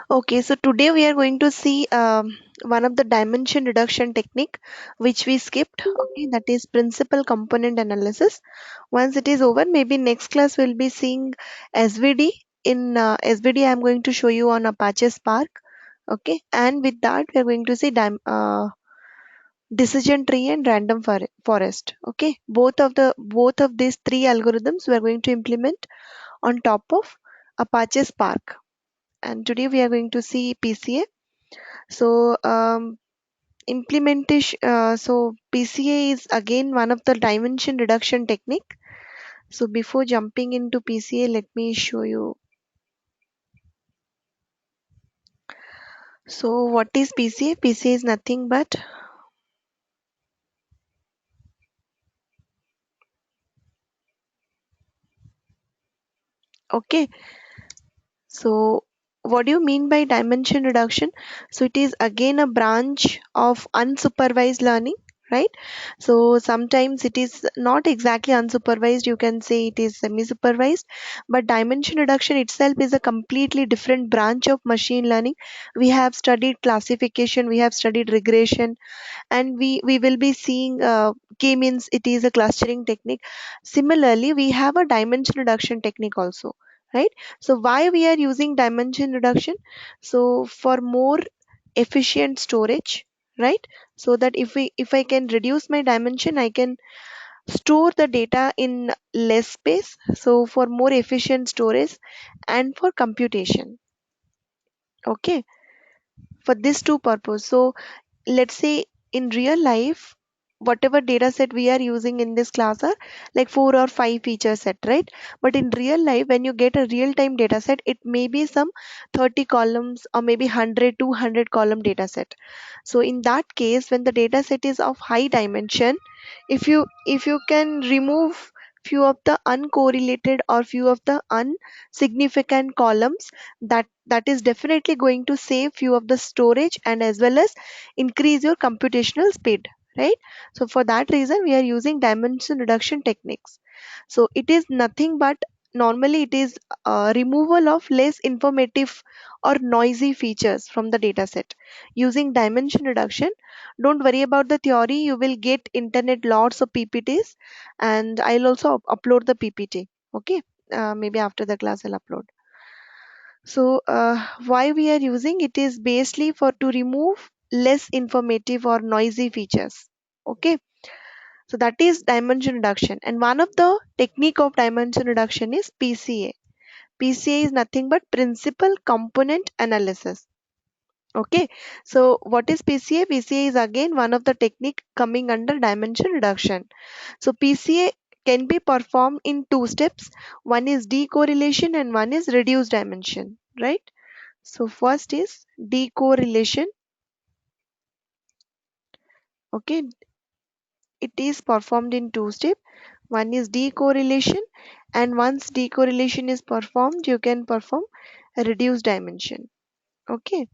Okay, so today we are going to see one of the dimension reduction technique which we skipped. Okay, that is principal component analysis. Once it is over, maybe next class we'll be seeing SVD. In SVD, I'm going to show you on Apache Spark. Okay, and with that we are going to see decision tree and random forest. Okay, both of these three algorithms we are going to implement on top of Apache Spark. And today we are going to see PCA. So implementation. So PCA is again one of the dimension reduction technique. So before jumping into PCA, let me show you. So what is PCA? PCA is nothing but okay. So what do you mean by dimension reduction? So it is again a branch of unsupervised learning, right? So sometimes it is not exactly unsupervised, you can say it is semi-supervised, but dimension reduction itself is a completely different branch of machine learning. We have studied classification, we have studied regression, and we will be seeing k-means, it is a clustering technique. Similarly, we have a dimension reduction technique also, right? So why we are using dimension reduction? So for more efficient storage, right? So that if I can reduce my dimension, I can store the data in less space, so for more efficient storage and for computation. Okay, for these two purpose. So let's say in real life, whatever data set we are using in this class are like 4 or 5 feature set, right? But in real life, when you get a real time data set, it may be some 30 columns or maybe 100 200 column data set. So in that case, when the data set is of high dimension, if you can remove few of the uncorrelated or few of the unsignificant columns, that is definitely going to save few of the storage and as well as increase your computational speed, right? So for that reason we are using dimension reduction techniques. So it is nothing but, normally it is removal of less informative or noisy features from the data set using dimension reduction. Don't worry about the theory, you will get internet lots of ppts, and I'll also upload the ppt. Okay, maybe after the class I'll upload. So why we are using it is basically for to remove less informative or noisy features. Okay, so that is dimension reduction, and one of the technique of dimension reduction is PCA. PCA is nothing but principal component analysis. Okay, so what is PCA? PCA is again one of the technique coming under dimension reduction. So PCA can be performed in two steps. One is decorrelation and one is reduced dimension, right? So first is decorrelation. Okay, it is performed in two steps. One is decorrelation, and once decorrelation is performed, you can perform a reduced dimension. Okay,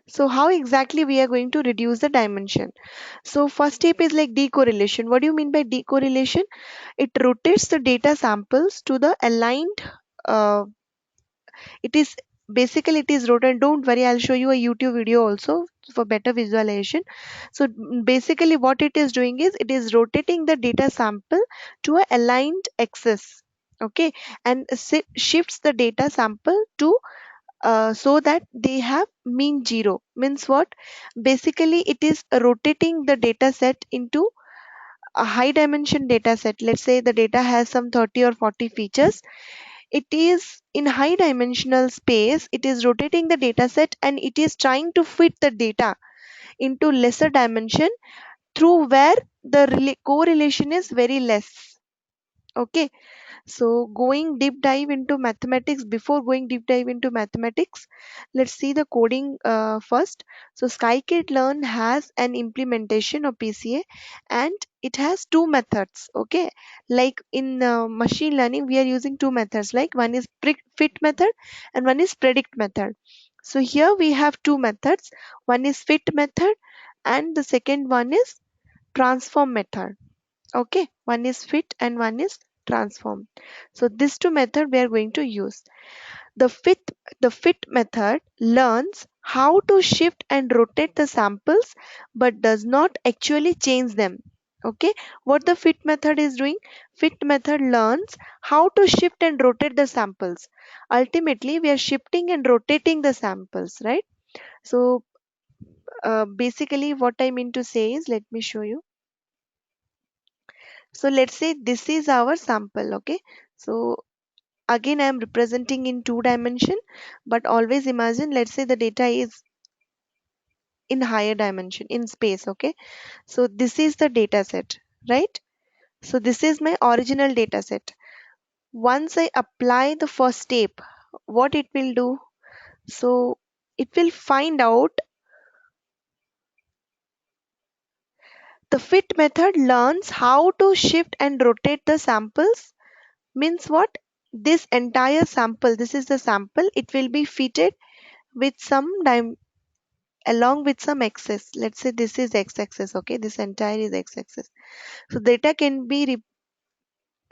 so how exactly we are going to reduce the dimension? So first step is like decorrelation. What do you mean by decorrelation? It rotates the data samples to the aligned. Uh, it is basically it is rotated. Don't worry, I'll show you a YouTube video also for better visualization. So basically what it is doing is it is rotating the data sample to a aligned axis. Okay, and shifts the data sample to so that they have mean zero. Means what? Basically it is rotating the data set into a high dimension data set. Let's say the data has some 30 or 40 features. It is in high dimensional space, it is rotating the data set and it is trying to fit the data into lesser dimension through where the correlation is very less. Okay, so going deep dive into mathematics, before going deep dive into mathematics, let's see the coding first. So scikit-learn has an implementation of PCA, and it has two methods. Okay, like in machine learning, we are using two methods. Like one is fit method and one is predict method. So here we have two methods. One is fit method and the second one is transform method. Okay, one is fit and one is transform. So these two method we are going to use. The fit the fit method learns how to shift and rotate the samples but does not actually change them. Okay, what the fit method is doing, fit method learns how to shift and rotate the samples. Ultimately we are shifting and rotating the samples, right? So basically what I mean to say is, let me show you. So let's say this is our sample. Okay, so again I am representing in two dimension, but always imagine, let's say the data is in higher dimension in space. Okay, so this is the data set, right? So this is my original data set. Once I apply the first step, what it will do, so it will find out. The fit method learns how to shift and rotate the samples. Means what, this entire sample, this is the sample, it will be fitted with some along with some axis. Let's say this is x-axis. Okay, this entire is x-axis. So data can be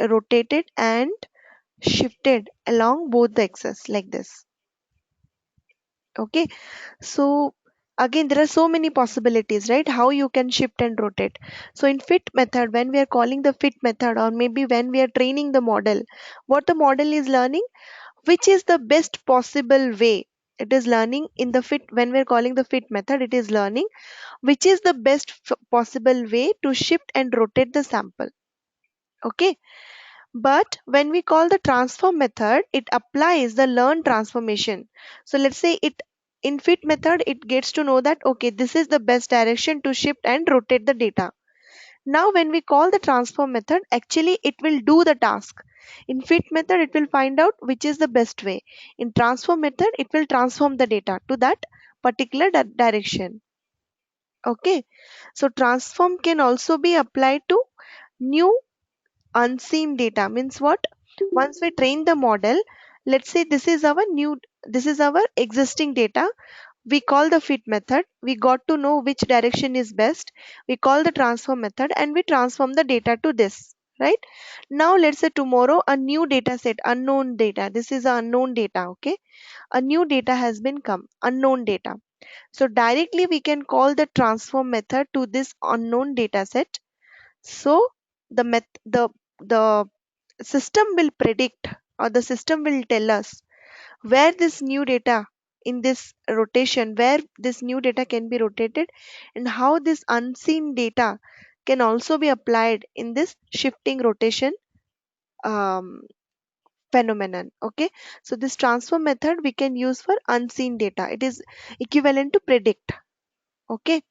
rotated and shifted along both the axes like this. Okay, so again there are so many possibilities, right, how you can shift and rotate. So in fit method, when we are calling the fit method, or maybe when we are training the model, what the model is learning, which is the best possible way. It is learning in the fit, when we're calling the fit method, it is learning which is the best possible way to shift and rotate the sample. Okay, but when we call the transform method, it applies the learn transformation. So let's say it, in fit method it gets to know that okay, this is the best direction to shift and rotate the data. Now when we call the transform method, actually it will do the task. In fit method it will find out which is the best way. In transform method it will transform the data to that particular direction. Okay, so transform can also be applied to new unseen data. Means what, once we train the model, let's say this is our existing data, we call the fit method, we got to know which direction is best, we call the transform method and we transform the data to this, right? Now let's say tomorrow a new data set, unknown data, this is a unknown data. Okay, a new data has been come, unknown data. So directly we can call the transform method to this unknown data set. So the system will predict, or the system will tell us where this new data, in this rotation, where this new data can be rotated, and how this unseen data can also be applied in this shifting rotation um, phenomenon. Okay, so this transform method we can use for unseen data, it is equivalent to predict. Okay,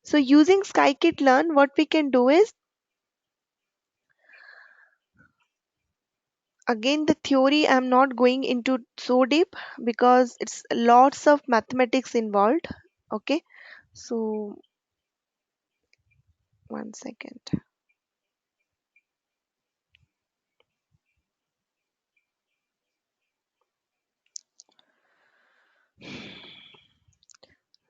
so using scikit-learn, what we can do is, again the theory I'm not going into so deep because it's lots of mathematics involved. Okay, so one second.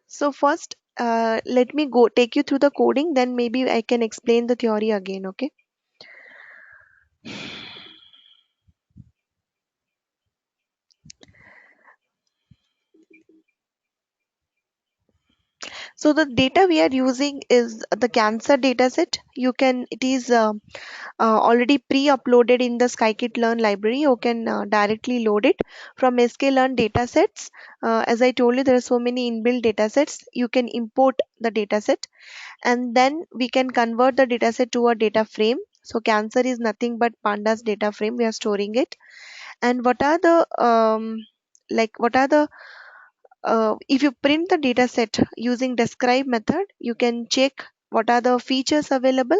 So first let me go take you through the coding, then maybe I can explain the theory again. Okay, so the data we are using is the cancer data set. You can, it is already pre-uploaded in the scikit-learn library. You can directly load it from sklearn datasets. As I told you, there are so many inbuilt datasets. You can import the dataset, and then we can convert the dataset to a data frame. So cancer is nothing but pandas data frame. We are storing it. And what are the what are the if you print the dataset using describe method, you can check what are the features available.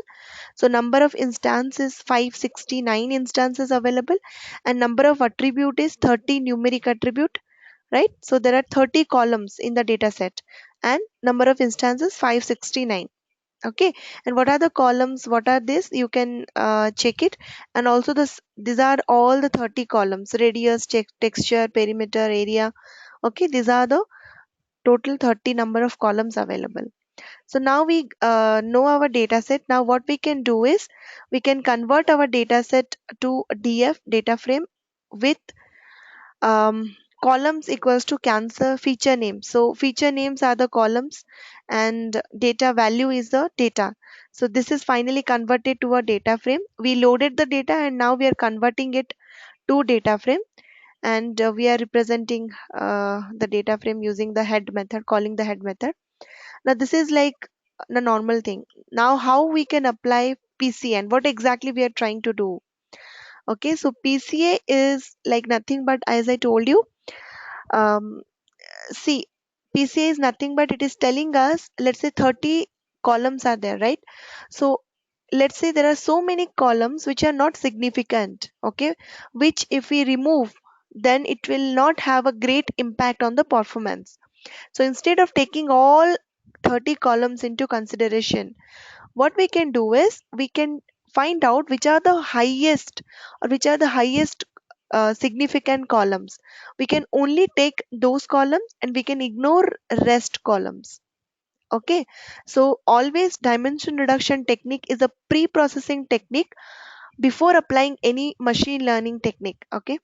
So number of instances 569 instances available, and number of attribute is 30 numeric attribute, right? So there are 30 columns in the data set, and number of instances 569. Okay, and what are the columns, what are this, you can check it. And also this, these are all the 30 columns, radius, texture, perimeter, area. Okay, these are the total 30 number of columns available. So now we know our data set. Now what we can do is, we can convert our data set to DF data frame with Columns equals to cancer feature name. So feature names are the columns and data value is the data. So this is finally converted to a data frame. We loaded the data and now we are converting it to data frame, and we are representing the data frame using the head method, calling the head method. Now this is like the normal thing. Now how we can apply PCA and what exactly we are trying to do. Okay, so PCA is like nothing but, as I told you, um, see, PCA is nothing but it is telling us, let's say 30 columns are there, right? So let's say there are so many columns which are not significant, okay, which if we remove, then it will not have a great impact on the performance. So instead of taking all 30 columns into consideration, what we can do is we can find out which are the highest, or which are the highest significant columns. We can only take those columns and we can ignore rest columns. Okay, so always dimension reduction technique is a pre-processing technique before applying any machine learning technique. Okay,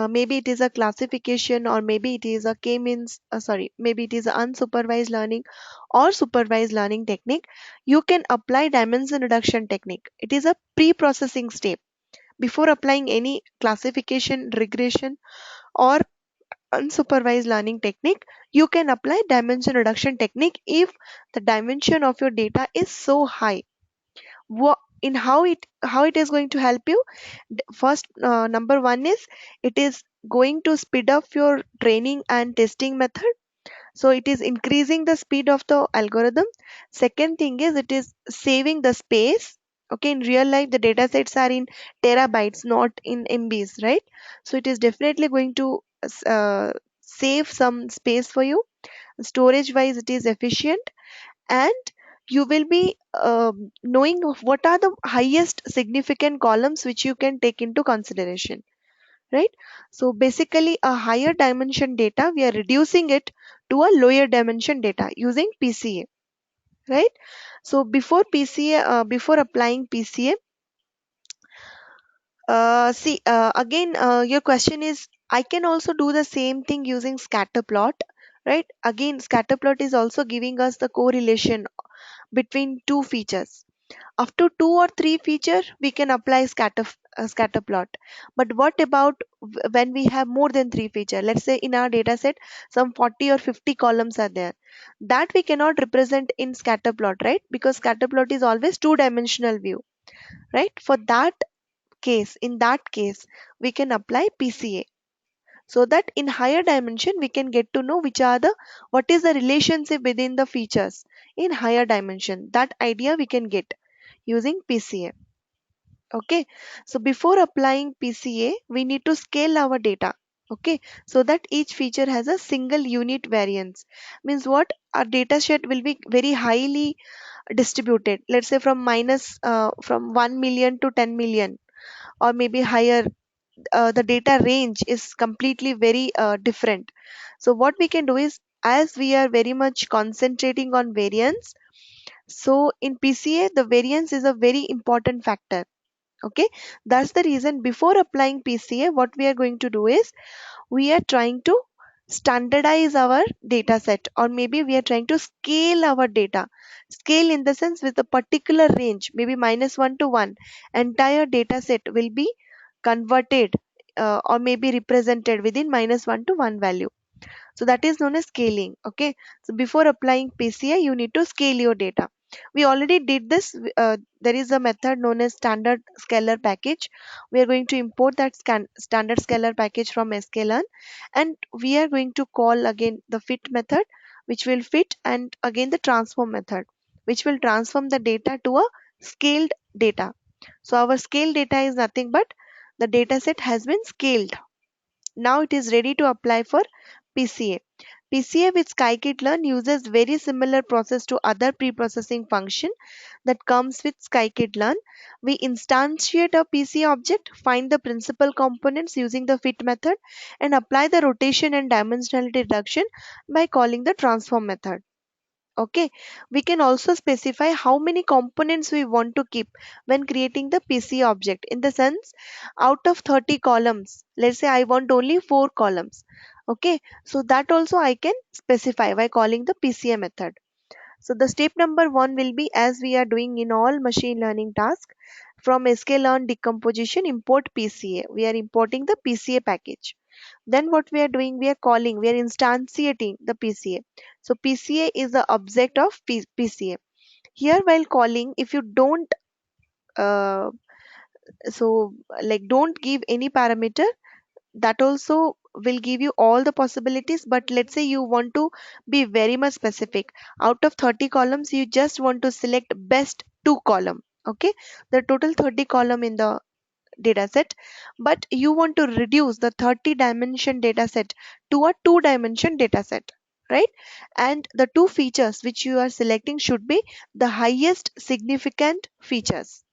maybe it is a classification, or maybe it is a k-means, sorry, maybe it is a unsupervised learning or supervised learning technique. You can apply dimension reduction technique. It is a pre-processing step before applying any classification, regression, or unsupervised learning technique. You can apply dimension reduction technique if the dimension of your data is so high. In how it is going to help you. First, number one is, it is going to speed up your training and testing method, so it is increasing the speed of the algorithm. Second thing is, it is saving the space. Okay, in real life the data sets are in terabytes, not in MBs, right? So it is definitely going to save some space for you. Storage wise it is efficient, and you will be knowing of what are the highest significant columns which you can take into consideration, right? So basically a higher dimension data, we are reducing it to a lower dimension data using PCA, right? So before PCA, before applying PCA, see, again, your question is, I can also do the same thing using scatter plot, right? Again, scatter plot is also giving us the correlation between two features. Up to two or three feature, we can apply scatter plot. But what about when we have more than three feature? Let's say in our data set, some 40 or 50 columns are there. That we cannot represent in scatter plot, right? Because scatter plot is always two-dimensional view, right? For that case, in that case, we can apply PCA, so that in higher dimension we can get to know which are the, what is the relationship within the features in higher dimension. That idea we can get using PCA. Okay, so before applying PCA, we need to scale our data. Okay, so that each feature has a single unit variance. Means what? Our data set will be very highly distributed. Let's say from 1 million to 10 million, or maybe higher. The data range is completely very different. So what we can do is, as we are very much concentrating on variance, so in PCA the variance is a very important factor. Okay, that's the reason before applying PCA, what we are going to do is, we are trying to standardize our data set, or maybe we are trying to scale our data. Scale in the sense with a particular range, maybe -1 to 1, entire data set will be converted, or maybe represented within -1 to 1 value. So that is known as scaling. Okay, so before applying PCA, you need to scale your data. We already did this. There is a method known as standard scalar package. We are going to import that standard scalar package from sklearn, and we are going to call again the fit method, which will fit, and again the transform method, which will transform the data to a scaled data. So our scaled data is nothing but the data set has been scaled. Now it is ready to apply for PCA. PCA with scikit-learn uses very similar process to other pre-processing function that comes with scikit-learn. We instantiate a PCA object, find the principal components using the fit method, and apply the rotation and dimensionality reduction by calling the transform method. Okay, we can also specify how many components we want to keep when creating the PCA object. In the sense, out of 30 columns, let's say I want only 4 columns. Okay, so that also I can specify by calling the PCA method. So the step number one will be, as we are doing in all machine learning tasks, from sklearn decomposition import PCA. We are importing the PCA package. Then what we are doing, we are instantiating the PCA. So PCA is the object of PCA. Here while calling, if you don't uh, so like don't give any parameter, that also will give you all the possibilities. But let's say you want to be very much specific. Out of 30 columns, you just want to select best two column. Okay, the total 30 column in the data set, but you want to reduce the 30 dimension data set to a 2 dimension data set, right? And the two features which you are selecting should be the highest significant features.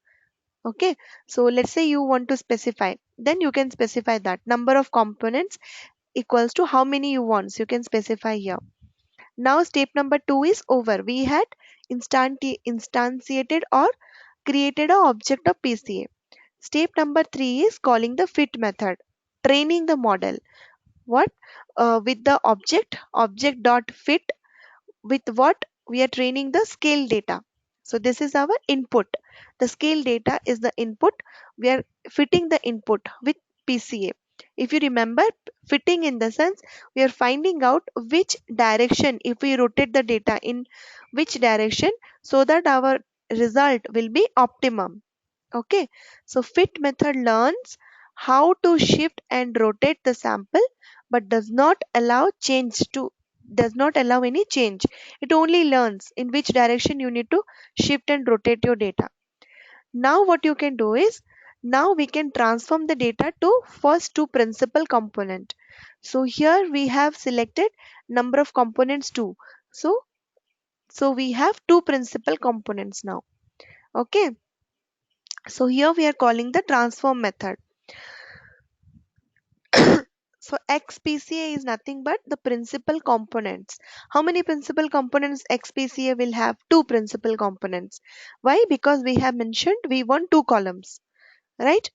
Okay, so let's say you want to specify, then you can specify that number of components equals to how many you want, so you can specify here. Now step number 2 is over. We had instantiated or created a object of PCA. Step number 3 is calling the fit method, training the model. What? With the object dot fit, with what we are training the scale data. So this is our input. The scale data is the input. We are fitting the input with PCA. If you remember, fitting in the sense, we are finding out which direction, if we rotate the data in which direction, so that our result will be optimum. Okay, so fit method learns how to shift and rotate the sample, but does not allow any change. It only learns in which direction you need to shift and rotate your data. Now what you can do is, now we can transform the data to first two principal component. So here we have selected number of components 2. So we have two principal components now. Okay, so here we are calling the transform method. So XPCA is nothing but the principal components. How many principal components XPCA will have? Two principal components. Why? Because we have mentioned we want two columns, right?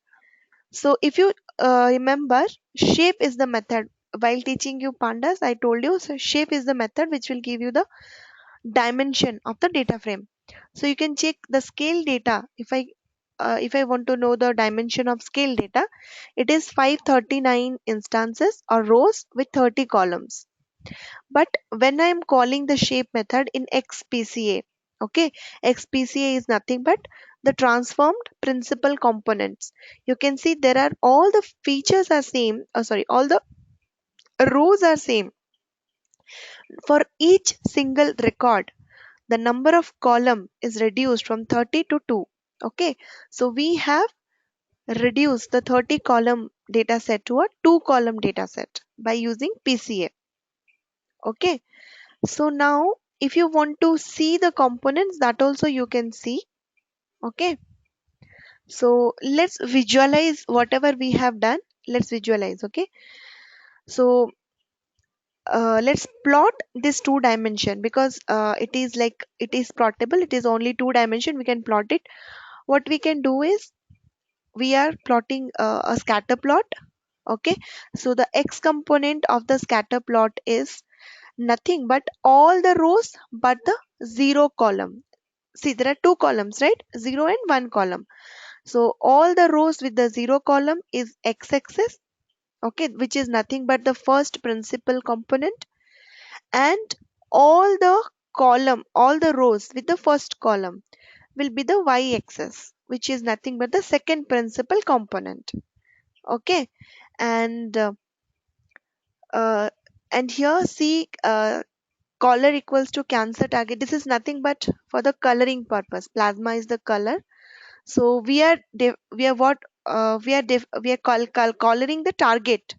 So if you remember, shape is the method. While teaching you pandas, I told you, so shape is the method which will give you the dimension of the data frame. So you can check the scale data. If I want to know the dimension of scale data, it is 539 instances or rows with 30 columns. But when I am calling the shape method in XPCA, okay, XPCA is nothing but the transformed principal components. You can see there are all the features are same. Sorry, all the rows are same for each single record. The number of column is reduced from 30 to 2. Okay, so we have reduced the 30 column data set to a 2 column data set by using PCA. Okay, so now if you want to see the components, that also you can see. Okay, so let's visualize whatever we have done. Let's visualize. Okay, so let's plot this two dimension, because it is plottable. It is only two dimension, we can plot it. What we can do is, we are plotting a scatter plot. Okay, so the x component of the scatter plot is nothing but all the rows but the zero column. See, there are two columns, right? Zero and one column. So all the rows with the zero column is x-axis, okay, which is nothing but the first principal component. And all the rows with the first column will be the y-axis, which is nothing but the second principal component. Okay, and uh, and here see, color equals to cancer target. This is nothing but for the coloring purpose. Plasma is the color. So we are what we are coloring the target.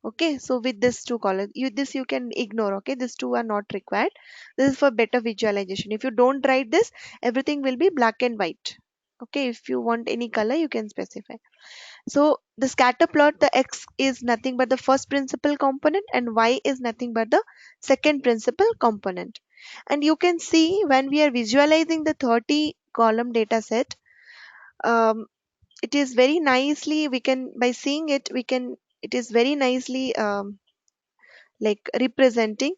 Okay, so with this two colors, you can ignore. Okay, these two are not required. This is for better visualization. If you don't write this, everything will be black and white. Okay, if you want any color, you can specify. So the scatter plot, the x is nothing but the first principal component and y is nothing but the second principal component. And you can see when we are visualizing the 30 column data set, um, it is very nicely, we can, by seeing it, we can, it is very nicely like representing,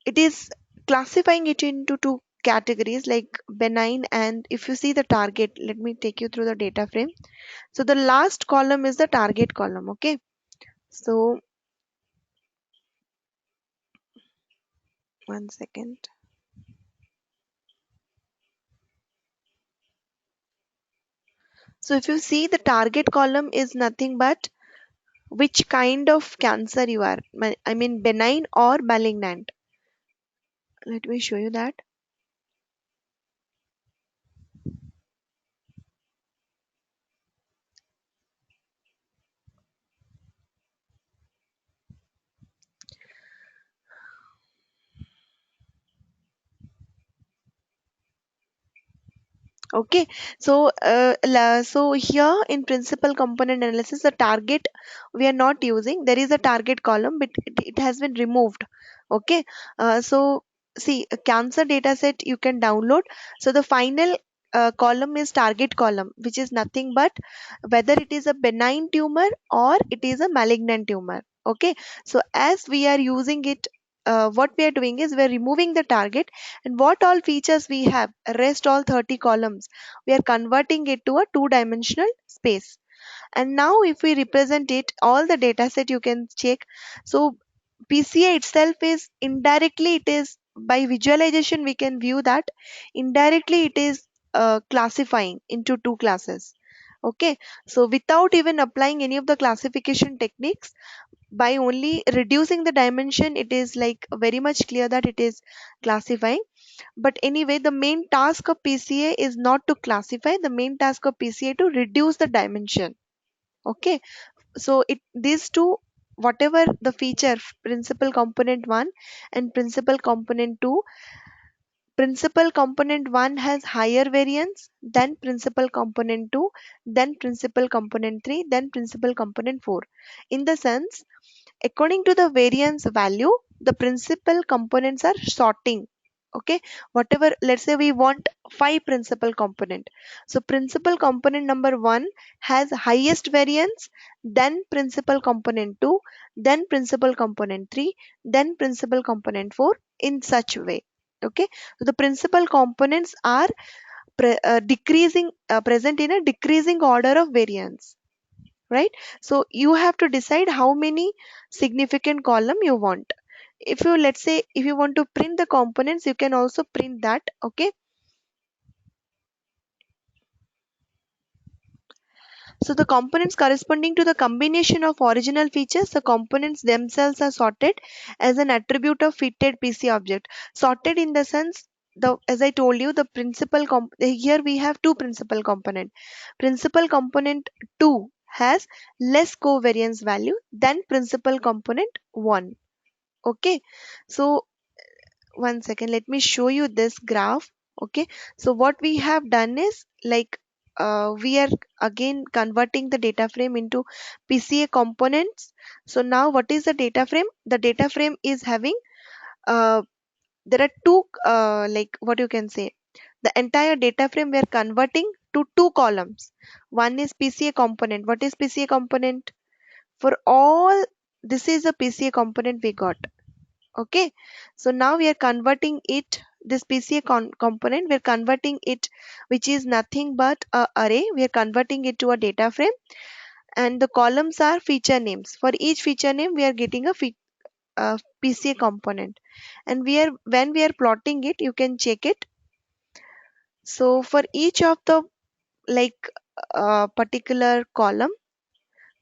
it is classifying it into two categories like benign and, if you see the target, let me take you through the data frame. So the last column is the target column. Okay, so one second. So if you see, the target column is nothing but which kind of cancer you are. I mean benign or malignant. Let me show you that. Okay, so so here in principal component analysis, the target we are not using. There is a target column, but it has been removed. Okay, so see, a cancer data set you can download. So the final column is target column, which is nothing but whether it is a benign tumor or it is a malignant tumor. Okay, so as we are using it, what we are doing is we are removing the target, and what all features we have, rest all 30 columns, we are converting it to a two-dimensional space. And now if we represent it, all the data set you can check. So PCA itself is indirectly, it is by visualization we can view that indirectly it is classifying into two classes. Okay, so without even applying any of the classification techniques, by only reducing the dimension, it is like very much clear that it is classifying. But anyway, the main task of PCA is not to classify, the main task of PCA to reduce the dimension. Okay, so it, these two, whatever the feature, principal component 1 and principal component 2, principal component 1 has higher variance than principal component 2, then principal component 3, then principal component 4. In the sense, according to the variance value, the principal components are sorting. Okay, whatever, let's say we want five principal component. So principal component number one has highest variance, then principal component two, then principal component three, then principal component four, in such way. Okay, so the principal components are decreasing, present in a decreasing order of variance, right? So you have to decide how many significant column you want. If you, let's say, if you want to print the components, you can also print that. Okay, so the components corresponding to the combination of original features, the components themselves are sorted as an attribute of fitted PC object. Sorted in the sense, the, as I told you, the principal here we have two principal component. Principal component 2 has less covariance value than principal component 1. Okay, so one second, let me show you this graph. Okay, so what we have done is like, we are again converting the data frame into PCA components. So now what is the data frame? The data frame is having, uh, there are two, like what you can say, the entire data frame we are converting to two columns. One is PCA component. What is PCA component? For all, this is a PCA component we got. Okay, so now we are converting it, this PCA component, we are converting it, which is nothing but a array, we are converting it to a data frame, and the columns are feature names. For each feature name we are getting a PCA component, and we are, when we are plotting it, you can check it. So for each of the, like, particular column,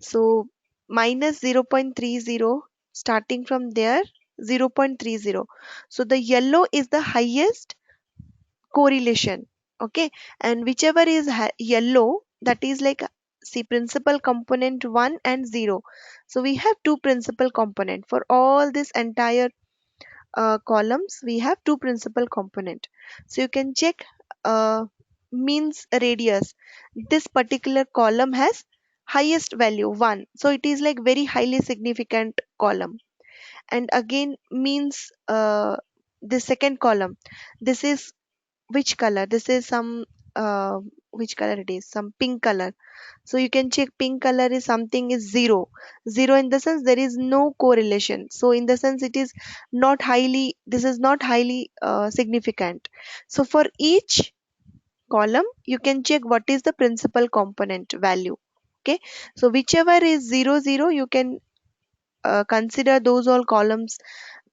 so minus 0.30, starting from there, 0.30. So the yellow is the highest correlation. Okay, and whichever is yellow, that is like, see, principal component 1 and 0. So we have two principal component for all this entire columns, we have two principal component. So you can check, means radius, this particular column has highest value 1, so it is like very highly significant column. And again, means this second column, this is which color, this is some uh, which color it is, some pink color. So you can check pink color is something is zero. Zero in the sense there is no correlation. So in the sense it is not highly, this is not highly significant. So for each column you can check what is the principal component value. Okay, so whichever is 0 0 you can consider those all columns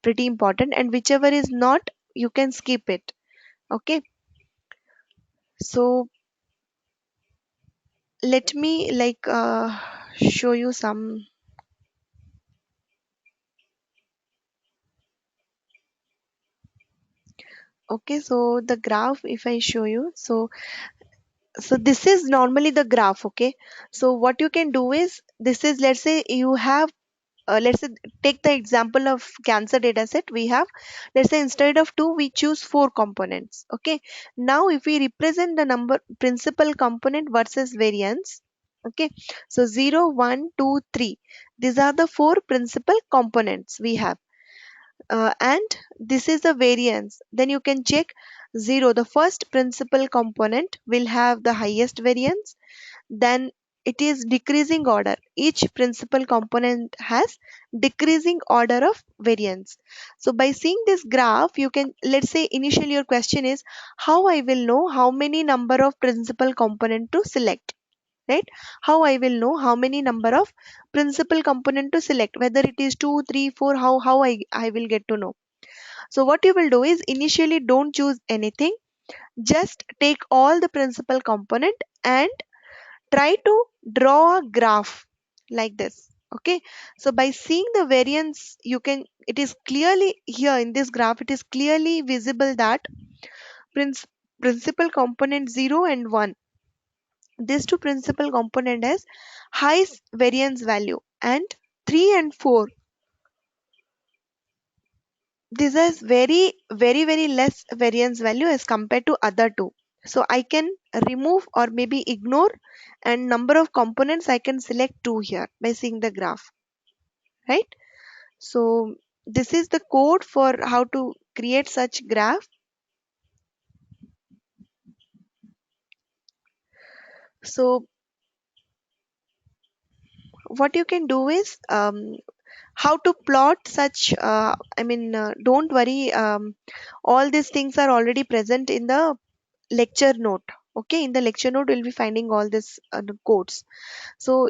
pretty important, and whichever is not you can skip it. Okay, so let me show you some. Okay, so the graph if I show you, so this is normally the graph. Okay, so what you can do is, this is, let's say you have let's say take the example of cancer data set we have. Let's say instead of two we choose four components. Okay, now if we represent the number principal component versus variance. Okay, so 0 1 2 3, these are the four principal components we have, and this is the variance. Then you can check 0, the first principal component will have the highest variance, then it is decreasing order. Each principal component has decreasing order of variance. So by seeing this graph, you can, let's say initially your question is how I will know how many number of principal component to select, right? How I will know how many number of principal component to select, whether it is 2 3 4, how I will get to know. So what you will do is, initially don't choose anything, just take all the principal component and try to draw a graph like this. Okay, so by seeing the variance you can, it is clearly here in this graph, it is clearly visible that princ- principal component 0 and 1, these two principal component has high variance value, and 3 and 4, this has very less variance value as compared to other two. So I can remove or maybe ignore, and number of components I can select two here by seeing the graph, right? So this is the code for how to create such graph. So what you can do is, how to plot such, don't worry, all these things are already present in the lecture note. Okay, in the lecture note we'll be finding all this the codes. So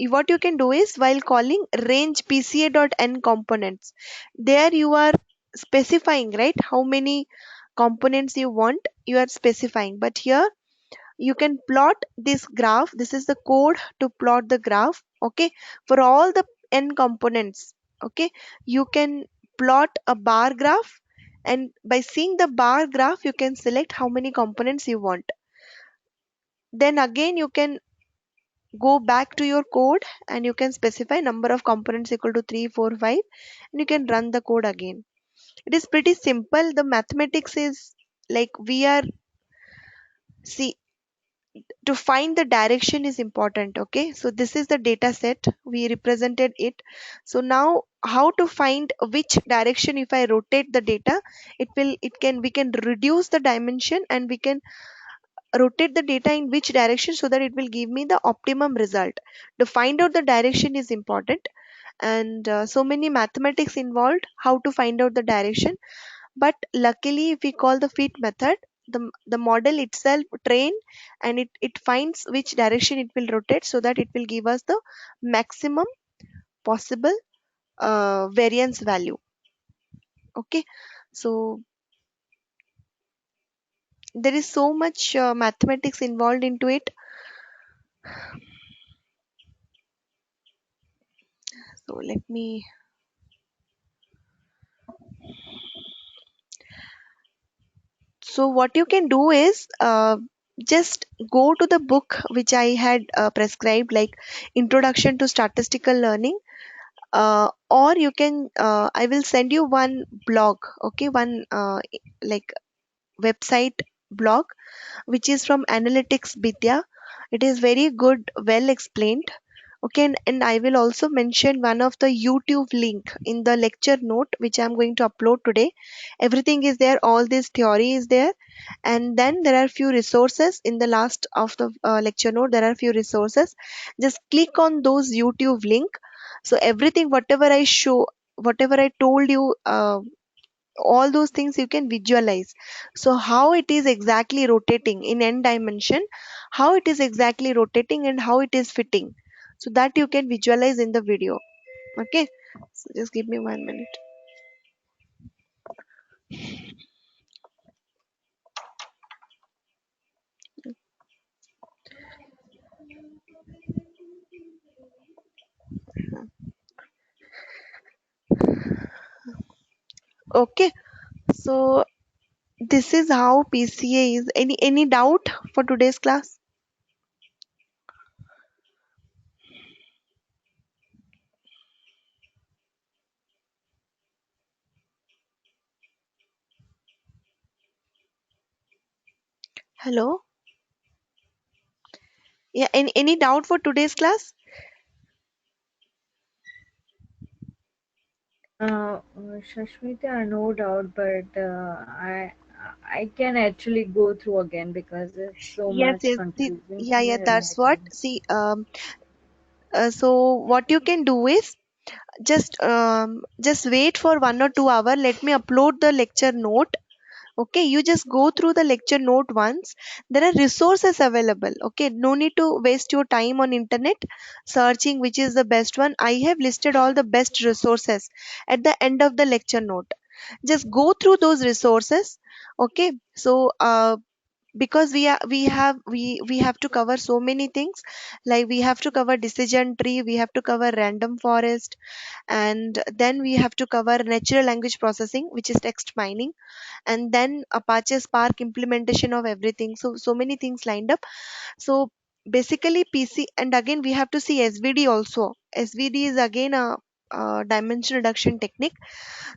what you can do is, while calling range pca.n components, there you are specifying, right, how many components you want, you are specifying. But here you can plot this graph, this is the code to plot the graph. Okay, for all the n components. Okay, you can plot a bar graph, and by seeing the bar graph you can select how many components you want. Then again you can go back to your code and you can specify number of components equal to 3 4 5, and you can run the code again. It is pretty simple. The mathematics is like, we are, see, to find the direction is important. Okay, so this is the data set, we represented it. So now how to find which direction, if I rotate the data, it can, we can reduce the dimension and we can rotate the data in which direction so that it will give me the optimum result. To find out the direction is important, and so many mathematics involved how to find out the direction. But luckily if we call the fit method, the model itself train, and it finds which direction it will rotate so that it will give us the maximum possible variance value. Okay, so there is so much mathematics involved into it. So let me, so what you can do is, just go to the book which I had prescribed, like Introduction to Statistical Learning, or you can, I will send you one blog. Okay, one like website blog which is from Analytics Vidya. It is very good, well explained. Okay, and I will also mention one of the YouTube link in the lecture note which I'm going to upload today. Everything is there, all this theory is there, and then there are few resources in the last of the lecture note. There are few resources. Just click on those YouTube link. So everything, whatever I show, whatever I told you, all those things you can visualize. So how it is exactly rotating in n dimension, how it is exactly rotating and how it is fitting, so that you can visualize in the video. Okay, so just give me 1 minute. Okay, so this is how PCA is. Any doubt for today's class? Hello? Yeah, any doubt for today's class? Shashmita, no doubt, but I can actually go through again because it's so Yes, much yes. confusing Yeah, yeah, here that's right what. now. See, so what you can do is just wait for 1 or 2 hour. Let me upload the lecture note. Okay, you just go through the lecture note once. There are resources available. Okay, no need to waste your time on internet searching which is the best one. I have listed all the best resources at the end of the lecture note. Just go through those resources. Okay, so because we have to cover so many things, like we have to cover decision tree, we have to cover random forest, and then we have to cover natural language processing, which is text mining, and then Apache Spark implementation of everything. So many things lined up. So basically PC, and again we have to see SVD also. SVD is again a dimension reduction technique.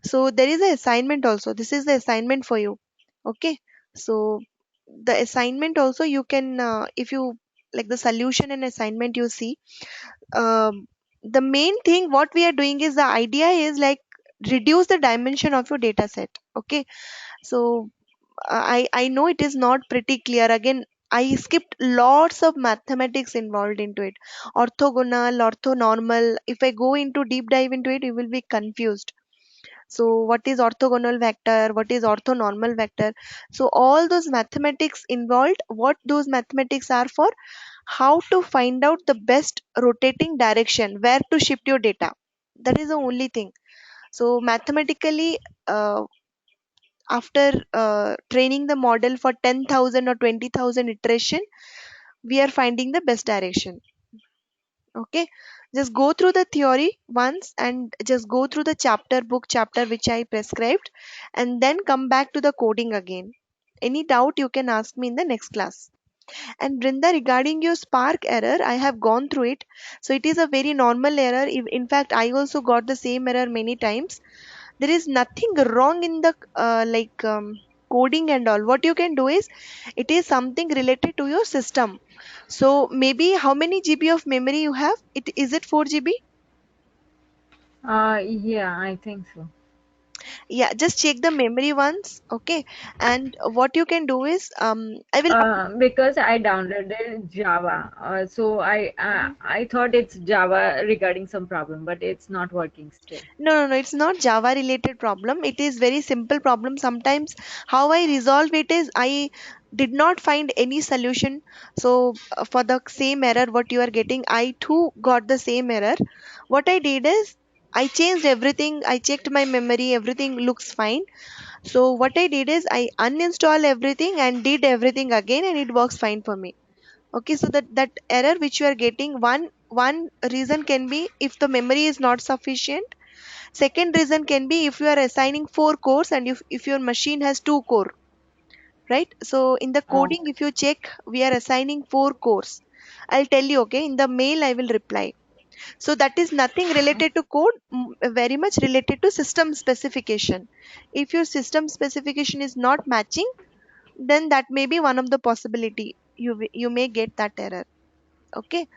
So there is an assignment also. This is the assignment for you. Okay. So the assignment also you can, if you like the solution and assignment you see, um, the main thing what we are doing is, the idea is like reduce the dimension of your data set. Okay, so I know it is not pretty clear. Again, I skipped lots of mathematics involved into it. Orthogonal, orthonormal. If I go into deep dive into it, you will be confused. So what is orthogonal vector? What is orthonormal vector? So all those mathematics involved, what those mathematics are for, how to find out the best rotating direction, where to shift your data. That is the only thing. So mathematically, after training the model for 10,000 or 20,000 iteration, we are finding the best direction. Okay, just go through the theory once and just go through the chapter, book chapter which I prescribed, and then come back to the coding again. Any doubt you can ask me in the next class. And Brinda, regarding your Spark error, I have gone through it. So it is a very normal error. In fact, I also got the same error many times. There is nothing wrong in the coding and all. What you can do is, it is something related to your system. So maybe how many GB of memory you have? It is it 4 GB? Yeah, I think so. Yeah, just check the memory once. Okay, and what you can do is, I will. Because I downloaded Java, so I thought it's Java regarding some problem, but it's not working still. No, no, no, it's not Java related problem. It is very simple problem. Sometimes how I resolve it is, I did not find any solution. So for the same error what you are getting, I too got the same error. What I did is, I changed everything. I checked my memory. Everything looks fine. So what I did is, I uninstall everything and did everything again, and it works fine for me. Okay, so that error which you are getting, one reason can be if the memory is not sufficient. Second reason can be if you are assigning 4 cores and if your machine has 2 core, right? So in the Oh, coding, if you check, we are assigning 4 cores. I'll tell you, okay, in the mail I will reply. So that is nothing related to code, very much related to system specification. If your system specification is not matching, then that may be one of the possibility. You may get that error. Okay.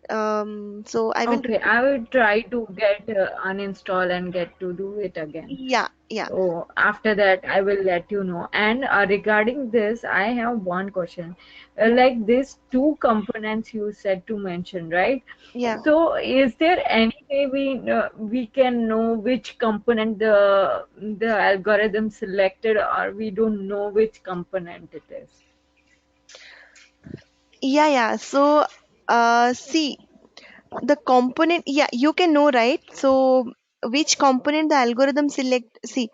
So I will Okay, I will try to get uninstall and get to do it again. yeah, yeah, So after that, I will let you know. And regarding this, I have one question. yeah, Like these two components you said to mention, right? yeah. So is there any way we can know which component the algorithm selected, or we don't know which component it is? Yeah, yeah. So, see, the component, yeah, you can know, right? So, which component the algorithm select? See,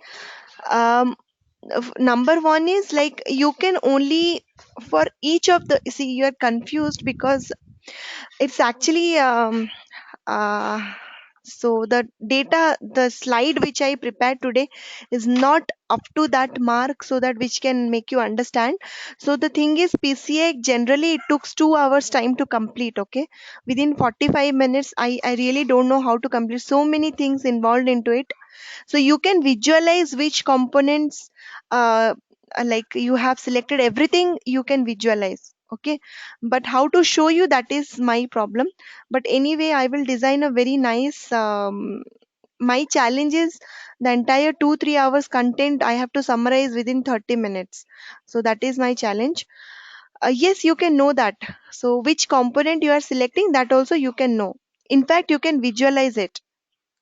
um, number one is like you can only for each of the, see, you're confused because it's actually uh, so the data, the slide which I prepared today is not up to that mark, so that which can make you understand. So the thing is, PCA generally it took 2 hours time to complete. Okay, within 45 minutes, I really don't know how to complete. So many things involved into it, so you can visualize which components like you have selected everything, you can visualize. Okay, but how to show you, that is my problem. But anyway, I will design a very nice my challenge is the entire 2 3 hours content I have to summarize within 30 minutes. So that is my challenge. Yes, you can know that. So which component you are selecting, that also you can know. In fact, you can visualize it.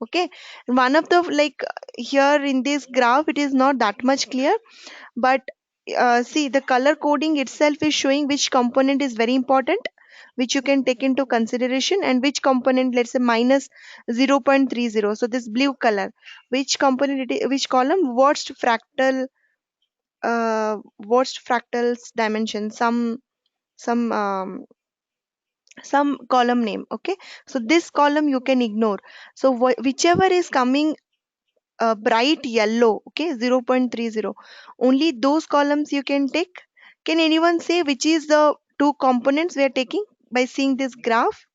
Okay, one of the like here in this graph it is not that much clear, but see, the color coding itself is showing which component is very important, which you can take into consideration, and which component, let's say minus 0.30. So this blue color, which component it is, which column, worst fractals dimension, some column name. Okay, so this column you can ignore. So whichever is coming bright yellow, okay, 0.30, only those columns you can take. Can anyone say which is the two components we are taking by seeing this graph?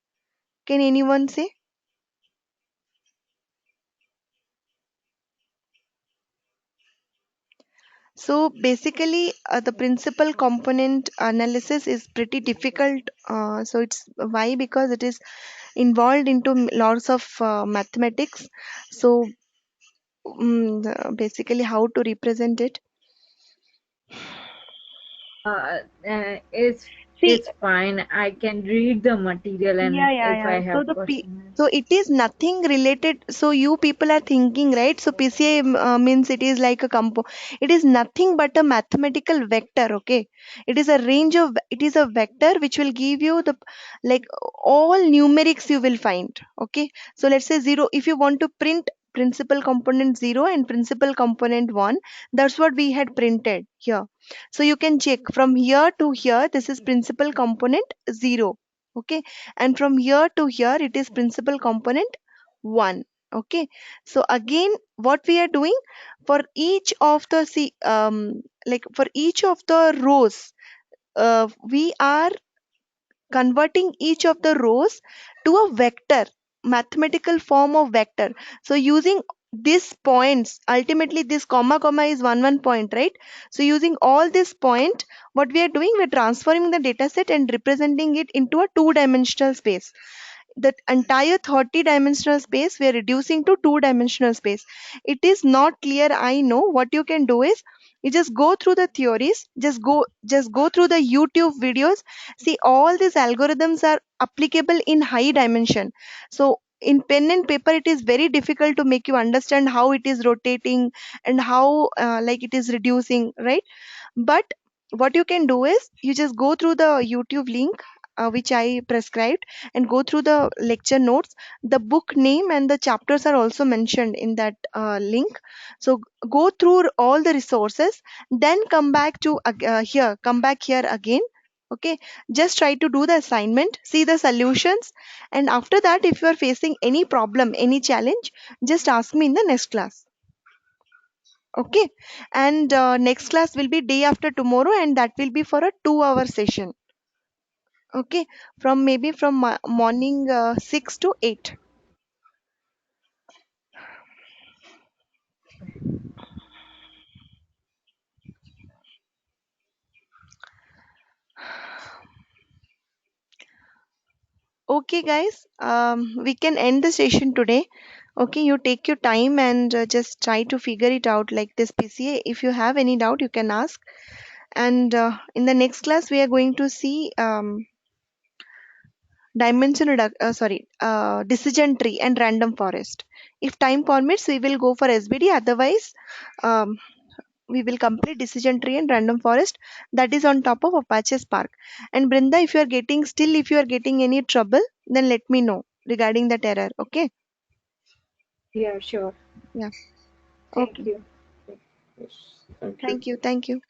Can anyone say? So basically, the principal component analysis is pretty difficult. So it's why, because it is involved into lots of mathematics. So basically, how to represent it? It's See, it's fine. I can read the material, yeah, and yeah, if yeah. I So have the questions. so it is nothing related. So you people are thinking, right? So PCA means it is like a compo. It is nothing but a mathematical vector. Okay, it is a range of. It is a vector which will give you the like all numerics you will find. Okay, so let's say zero. If you want to print principal component 0 and principal component 1, that's what we had printed here. So you can check from here to here. This is principal component 0. Okay, and from here to here it is principal component 1. Okay, so again, what we are doing for each of the, see, like for each of the rows, we are converting each of the rows to a vector, mathematical form of vector. So using these points, ultimately this comma comma is one point, right? So using all this point, what we are doing, we're transforming the data set and representing it into a two-dimensional space. The entire 30 dimensional space we are reducing to two-dimensional space. It is not clear, I know. What you can do is you just go through the theories, just go through the YouTube videos. See, all these algorithms are applicable in high dimension. So in pen and paper it is very difficult to make you understand how it is rotating and how like it is reducing, right? But what you can do is you just go through the YouTube link which I prescribed, and go through the lecture notes. The book name and the chapters are also mentioned in that link. So go through all the resources, then come back to here, come back here again. Okay, just try to do the assignment, see the solutions, and after that, if you are facing any problem, any challenge, just ask me in the next class. Okay, and next class will be day after tomorrow, and that will be for a 2 hour session. Okay, from maybe from morning 6 to 8. Okay, guys, we can end the session today. Okay, you take your time and just try to figure it out like this PCA. If you have any doubt, you can ask. And in the next class, we are going to see decision tree and random forest. If time permits, we will go for SBD. Otherwise, um, we will complete decision tree and random forest, that is on top of Apache Spark. And Brinda, if you are getting any trouble, then let me know regarding that error. Okay. Yeah, sure. Yeah. Thank Okay. you. Yes. Thank you. Thank you. Thank you.